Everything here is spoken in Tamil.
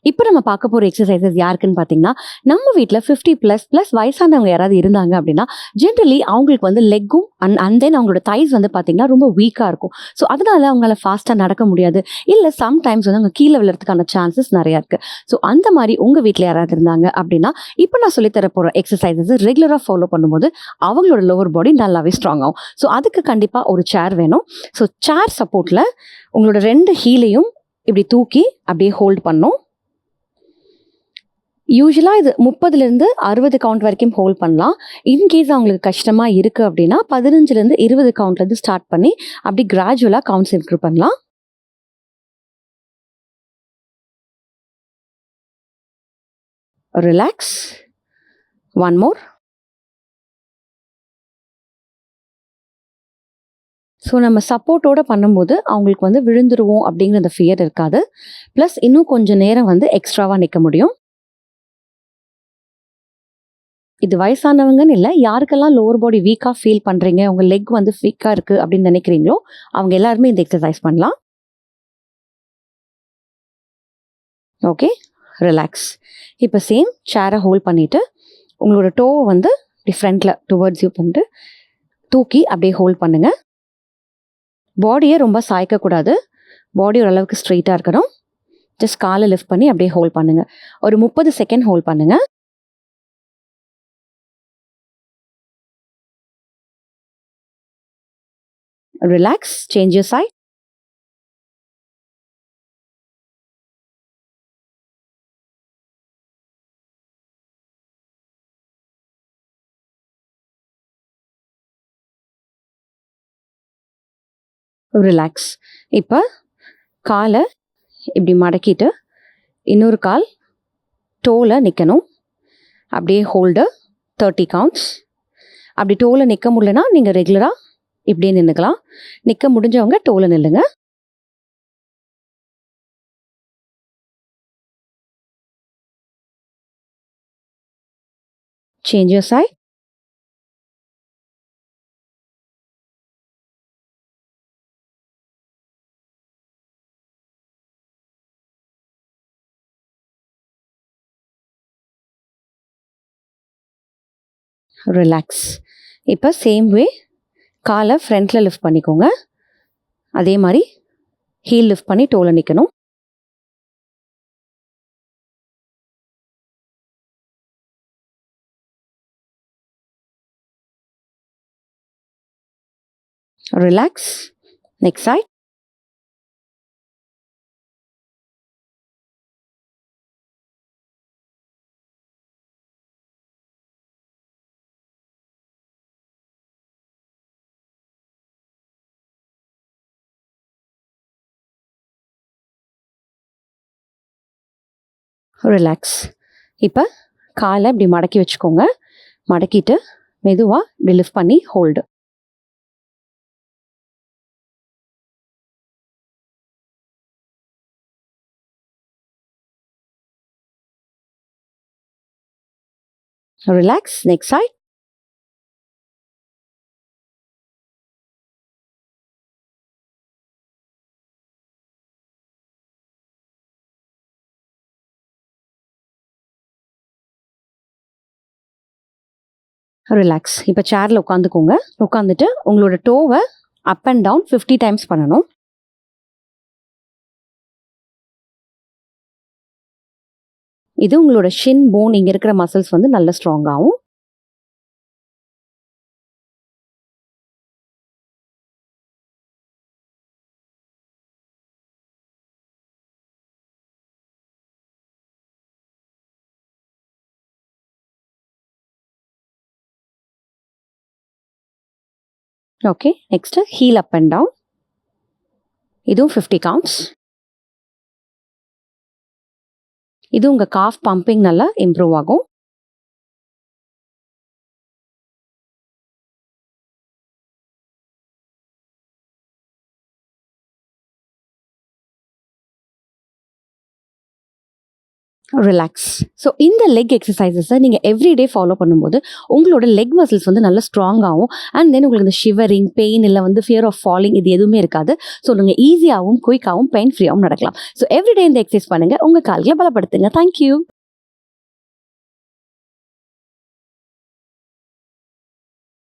இப்போ நம்ம பார்க்க போற எக்ஸர்சைஸஸ் யாருக்குன்னு பார்த்தீங்கன்னா, நம்ம வீட்ல 50 ப்ளஸ் வயசானவங்க யாராவது இருந்தாங்க அப்படின்னா, ஜென்ரலி அவங்களுக்கு வந்து லெக்கும் அண்ட் தென் அவங்களோட தைஸ் வந்து பார்த்தீங்கன்னா, ரொம்ப வீக்கா இருக்கும். ஸோ அதனால அவங்களால ஃபாஸ்ட்டா நடக்க முடியாது. இல்ல சம்டைம்ஸ் வந்து அவங்க கீழ விழறதுக்கான சான்சஸ் நெறையா இருக்கு. ஸோ அந்த மாரி உங்க வீட்ல யாராவது இருந்தாங்க அப்படின்னா, இப்போ நான் சொல்லி தர போற எக்ஸர்சைஸஸ் ரெகுலரா ஃபாலோ பண்ணும்போது, அவங்களோட லோவர் பாடி நல்லாவே ஸ்ட்ராங் ஆகும். ஸோ அதுக்கு கண்டிப்பா ஒரு சேர் வேணும். ஸோ சேர் சப்போர்ட்ல உங்களோட 2 ஹீலையும் இப்படி தூக்கி அப்படியே ஹோல்ட் பண்ணணும். யூசுவலா இது 30லிருந்து 60 கவுண்ட் வரைக்கும் ஹோல்ட் பண்ணலாம். இன்கேஸ் அவங்களுக்கு கஷ்டமா இருக்கு அப்படின்னா 15லிருந்து 20 கவுண்ட்லேருந்து ஸ்டார்ட் பண்ணி அப்படி கிராஜுவலா கவுண்ட்ஸ் இம்ப்ரூவ் பண்ணலாம். ரிலாக்ஸ். One more. ஸோ நம்ம சப்போர்ட்டோட பண்ணும்போது அவங்களுக்கு வந்து விழுந்துருவோம் அப்படிங்கிற அந்த ஃபியர் இருக்காது. ப்ளஸ் இன்னும் கொஞ்சம் நேரம் வந்து எக்ஸ்ட்ராவா நிக்க முடியும். இது வயசானவங்கன்னு இல்ல. யாருக்கெல்லாம் லோவர் பாடி வீக்கா ஃபீல் பண்றீங்க, உங்க லெக் வந்து வீக்கா இருக்கு அப்படின்னு நினைக்கிறீங்களோ, அவங்க எல்லாருமே இந்த எக்ஸர்சைஸ் பண்ணலாம். ஓகே. ரிலாக்ஸ். இப்போ சேம் சேரை ஹோல்ட் பண்ணிட்டு, உங்களோட டோவ வந்து இப்படி ஃப்ரண்ட்ல டுவர்ட்ஸ் யூ பண்ணிட்டு, தூக்கி அப்படியே ஹோல்ட் பண்ணுங்க. பாடியை ரொம்ப சாய்க்கக்கூடாது. பாடி ஓரளவுக்கு ஸ்ட்ரெயிட்டா இருக்கணும். ஜஸ்ட் காலை லிஃப்ட் பண்ணி அப்படியே ஹோல்ட் பண்ணுங்க. ஒரு 30 செகண்ட் ஹோல்ட் பண்ணுங்க. Relax. Change your side. Relax. இப்போ காலை இப்படி மடக்கிட்டு, இன்னொரு கால் டோல நிற்கணும். அப்படியே ஹோல்டு 30 கவுண்ட்ஸ். அப்படி டோல நிற்க முடியலன்னா நீங்கள் ரெகுலராக இப்படியே நின்றுக்கலாம். நிற்க முடிஞ்சவங்க டோல நில்லுங்க. Change your side. ரிலாக்ஸ். இப்போ சேம் வே காலை ஃப்ரண்ட்டில் லிஃப்ட் பண்ணிக்கோங்க. அதே மாதிரி ஹீல் லிஃப்ட் பண்ணி டோல நிற்கணும். ரிலாக்ஸ். Next side. ரிலாக்ஸ். இப்போ காலை இப்படி மடக்கி வச்சுக்கோங்க. மடக்கிட்டு மெதுவாக இப்படி லிஃப்ட் பண்ணி hold. Relax. Next side. Relax. இப்போ சேரில் உட்காந்துக்கோங்க. உட்காந்துட்டு உங்களோட டோவை அப் அண்ட் டவுன் 50 டைம்ஸ் பண்ணணும். இது உங்களோட ஷின் போன் இங்கே இருக்கிற மசில்ஸ் வந்து நல்ல ஸ்ட்ராங் ஆகும். Okay. Next heel up and down. இதுவும் 50 கவுண்ட்ஸ். இது உங்கள் காஃப் பம்பிங் நல்லா இம்ப்ரூவ் ஆகும். ரிலாக்ஸ். ஸோ இந்த லெக் எக்ஸசைசஸை நீங்கள் எவ்ரிடே ஃபாலோ பண்ணும்போது உங்களோட லெக் மசில்ஸ் வந்து நல்லா ஸ்ட்ராங் ஆகும். அண்ட் தென் உங்களுக்கு இந்த ஷிவரிங், பெயின், இல்லை வந்து ஃபியர் ஆஃப் ஃபாலிங் இது எதுவுமே இருக்காது. ஸோ நீங்கள் ஈஸியாகவும் குயிக்காகவும் பெயின் ஃப்ரீயாகவும் நடக்கலாம். ஸோ எவ்ரிடே இந்த எக்ஸசைஸ் பண்ணுங்கள், உங்கள் கால்களை பலப்படுத்துங்க. தேங்க்யூ.